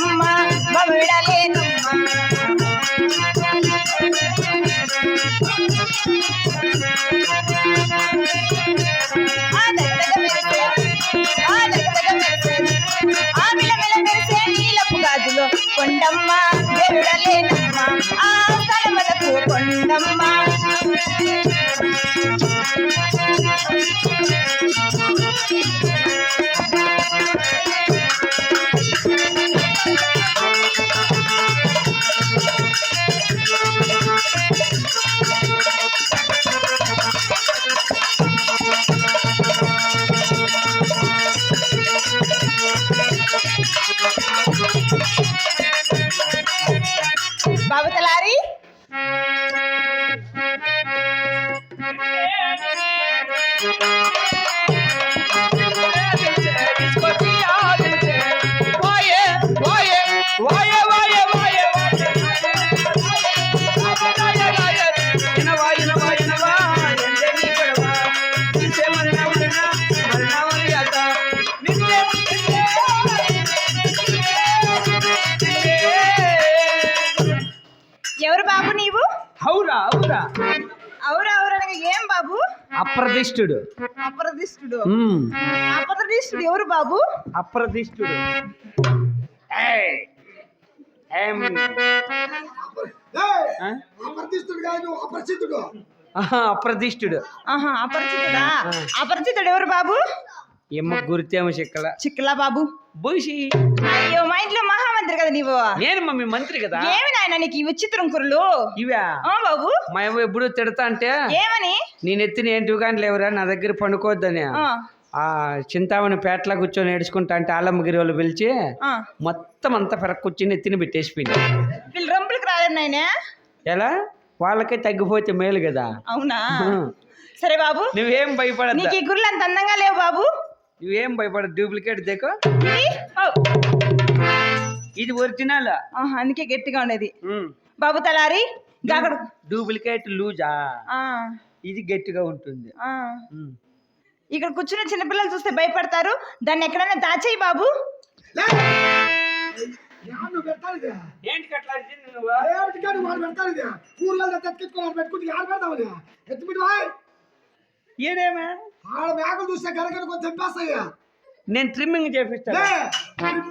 కొండమ్మ బవిడలేనమ్మా కొండమ్మ దేవుడలేనమ్మ ఆ స్థలములకు కొండమ్మ బాబు తలారి ఎవరు బాబు నీవు? అవురా అవురా అవురా అవురనగా ఏం బాబు? అప్రదిష్టుడు. అప్రదిష్టుడు అప్రదిష్టుడు ఎవరు బాబు? అప్రదిష్టుడు అప్రదిష్టుడు అపరిచితుడా? అపరిచితుడు ఎవరు బాబు? ఏమో గురితేమో చిక్కల చిక్కలా బాబు బూషి. అయ్యో మా ఇంట్లో మహామంత్రి కదా నీవు. నేను మమ్మీ మంత్రి కదా. ఏమి నాయన నీకు ఈ విచిత్రం కుర్రలు ఇవా? బాబు మా ఏమో ఎప్పుడు తిడతా అంటే ఏమని నేను ఎత్తిన ఏంటి కానీ లేవురా నా దగ్గర పండుకోవద్దని ఆ చింతామణి పేటలా కూర్చొని ఏడ్చుకుంటా అంటే ఆలమ్మగిరి వాళ్ళు పిలిచి మొత్తం అంతా పెరగ కూర్చొని ఎత్తిన పెట్టేసిపోయింది. వీళ్ళు రంపులకు రాలేరు నాయన. ఎలా? వాళ్ళకే తగ్గిపోతే మేలు కదా. అవునా? సరే బాబు నువ్వేం భయపడదు. నీకు ఈ గుర్రెలు అంత అందంగా లేవు బాబు. నువ్వేం భయపడదు. డూప్లికేట్ దేకో ఇది ఒరిజినల్. అందుకే గట్టిగా ఉండేది బాబు తలారి. డూప్లికేట్ లూజా ఇది గట్టిగా ఉంటుంది. ఇక్కడ కూర్చున్న చిన్నపిల్లలు చూస్తే భయపడతారు. దాన్ని ఎక్కడైనా దాచేయి బాబు. నేను ట్రిమ్మింగ్ చేపిస్తాను.